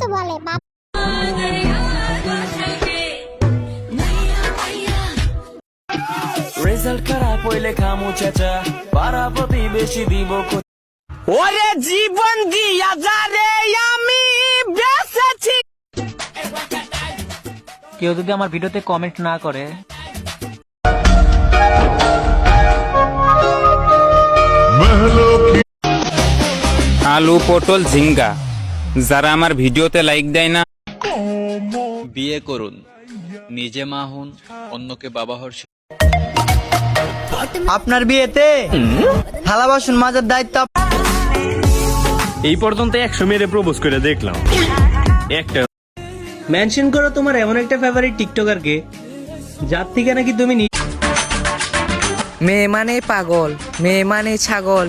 তো বলে বাপ। রেজাল্ট খারাপ হইলে খামু চেঁচা, পাড়া প্রতিবেশী দিব। ওরে জীবন দিয়া যারে আমি বেঁচেছি। কেউ যদি আমার ভিডিওতে কমেন্ট না করে, আলু, পটল, ঝিঙ্গা যারা আমার ভিডিওতে লাইক দেয় না, বিয়ে করুন, নিজে মা হন, অন্যকে বাবা হওয়ার। আপনার বিয়েতে থালা বাসন মাজার দায়িত্ব। এই পর্যন্ত 100 মেরে প্রপোজ করে দেখলাম, একটা মেনশন করো তোমার এমন একটা ফেভারিট টিকটকারকে যার থেকে নাকি তুমি মেয়ে মানে পাগল, মেয়ে মানে ছাগল,